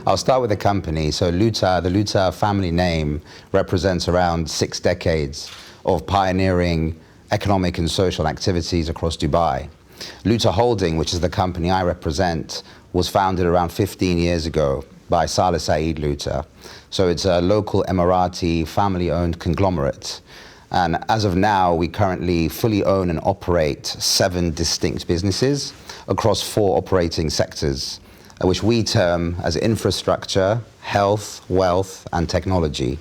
I'll start with the company. So Luta, the Luta family name represents around 6 decades of pioneering economic and social activities across Dubai. Luta Holding, which is the company I represent, was founded around 15 years ago by Saleh Saeed Luta. So it's a local Emirati family-owned conglomerate. And as of now, we currently fully own and operate 7 distinct businesses across 4 operating sectors, which we term as infrastructure, health, wealth, and technology.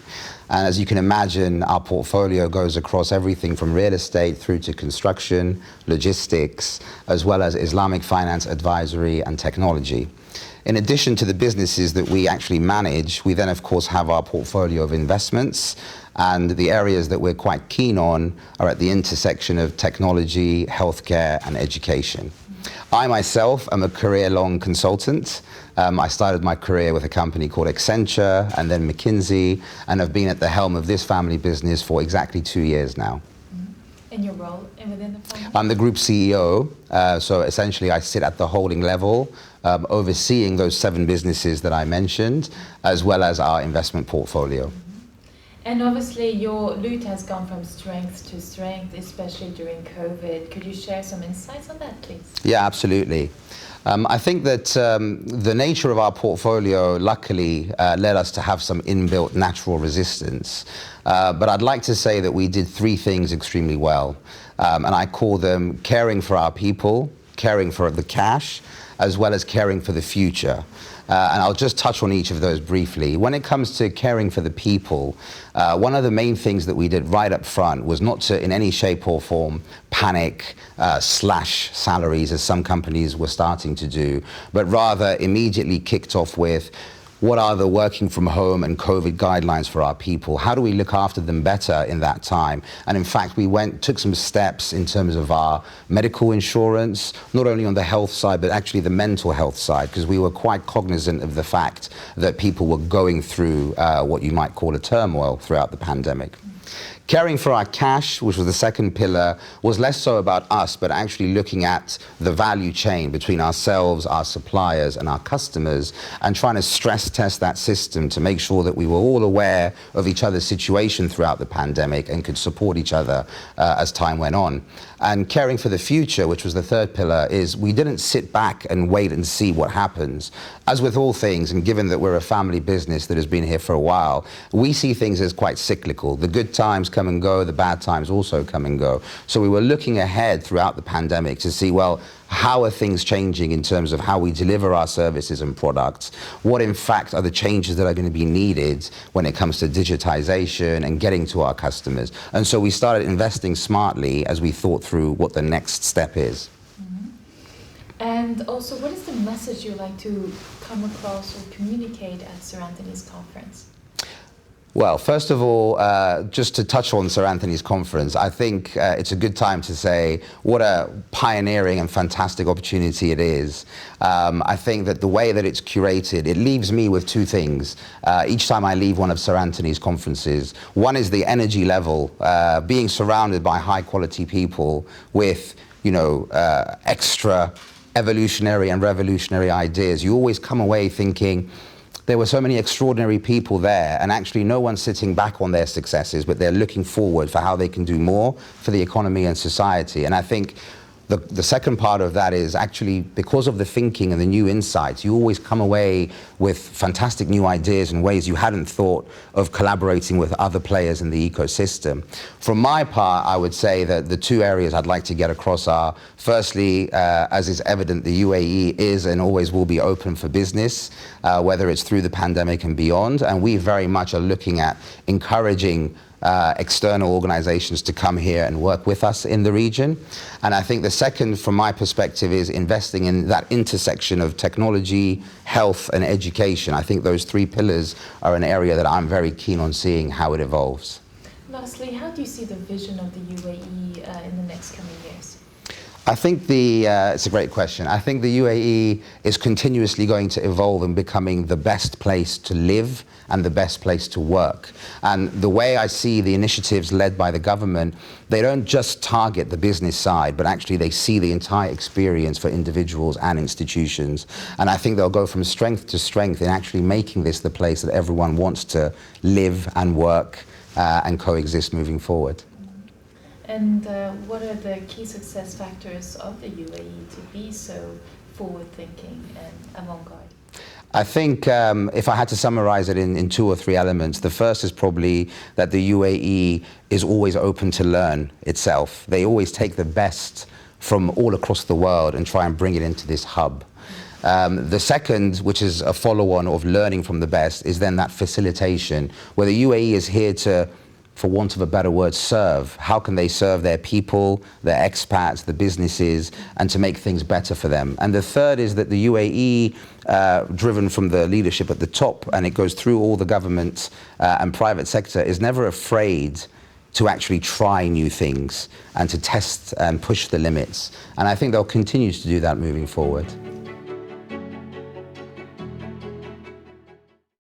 And as you can imagine, our portfolio goes across everything from real estate through to construction, logistics, as well as Islamic finance advisory and technology. In addition to the businesses that we actually manage, we then of course have our portfolio of investments, and the areas that we're quite keen on are at the intersection of technology, healthcare, and education. I myself am a career-long consultant. I started my career with a company called Accenture and then McKinsey, and have been at the helm of this family business for exactly 2 years now. And your role within the family? I'm the group CEO, so essentially I sit at the holding level, overseeing those 7 businesses that I mentioned, as well as our investment portfolio. And obviously your Luta has gone from strength to strength, especially during COVID. Could you share some insights on that, please? Yeah, absolutely. I think that the nature of our portfolio luckily led us to have some inbuilt natural resistance. But I'd like to say that we did 3 things extremely well. And I call them caring for our people, caring for the cash, as well as caring for the future. And I'll just touch on each of those briefly. When it comes to caring for the people, one of the main things that we did right up front was not to, in any shape or form, panic, slash salaries, as some companies were starting to do, but rather immediately kicked off with, what are the working from home and COVID guidelines for our people? How do we look after them better in that time? And in fact, we took some steps in terms of our medical insurance, not only on the health side, but actually the mental health side, because we were quite cognizant of the fact that people were going through what you might call a turmoil throughout the pandemic. Caring for our cash, which was the second pillar, was less so about us, but actually looking at the value chain between ourselves, our suppliers, and our customers, and trying to stress test that system to make sure that we were all aware of each other's situation throughout the pandemic and could support each other as time went on. And caring for the future, which was the third pillar, is we didn't sit back and wait and see what happens. As with all things, and given that we're a family business that has been here for a while, we see things as quite cyclical. The good times come and go, the bad times also come and go. So we were looking ahead throughout the pandemic to see, well, how are things changing in terms of how we deliver our services and products? What, in fact, are the changes that are going to be needed when it comes to digitization and getting to our customers? And so we started investing smartly as we thought through what the next step is. And also, what is the message you like to come across or communicate at Sir Anthony's conference? Well, first of all, just to touch on Sir Anthony's conference, I think it's a good time to say what a pioneering and fantastic opportunity it is. I think that the way that it's curated, it leaves me with 2 things. Each time I leave one of Sir Anthony's conferences, one is the energy level, being surrounded by high quality people with, extra evolutionary and revolutionary ideas. You always come away thinking, there were so many extraordinary people there, and actually no one's sitting back on their successes, but they're looking forward for how they can do more for the economy and society. And I think the second part of that is actually because of the thinking and the new insights, you always come away with fantastic new ideas and ways you hadn't thought of collaborating with other players in the ecosystem. From my part, I would say that the 2 areas I'd like to get across are, firstly, as is evident, the UAE is and always will be open for business, whether it's through the pandemic and beyond. And we very much are looking at encouraging external organizations to come here and work with us in the region. And I think the second, from my perspective, is investing in that intersection of technology, health, and education. I think those 3 pillars are an area that I'm very keen on seeing how it evolves. Lastly, how do you see the vision of the UAE in the next coming years? I think it's a great question. I think the UAE is continuously going to evolve in becoming the best place to live and the best place to work. And the way I see the initiatives led by the government, they don't just target the business side, but actually they see the entire experience for individuals and institutions. And I think they'll go from strength to strength in actually making this the place that everyone wants to live and work and coexist moving forward. And what are the key success factors of the UAE to be so forward-thinking and avant-garde? I think if I had to summarize it in 2 or 3 elements, the first is probably that the UAE is always open to learn itself. They always take the best from all across the world and try and bring it into this hub. The second, which is a follow-on of learning from the best, is then that facilitation, where the UAE is here to, for want of a better word, serve. How can they serve their people, their expats, the businesses, and to make things better for them? And the third is that the UAE, driven from the leadership at the top, and it goes through all the government and private sector, is never afraid to actually try new things and to test and push the limits. And I think they'll continue to do that moving forward.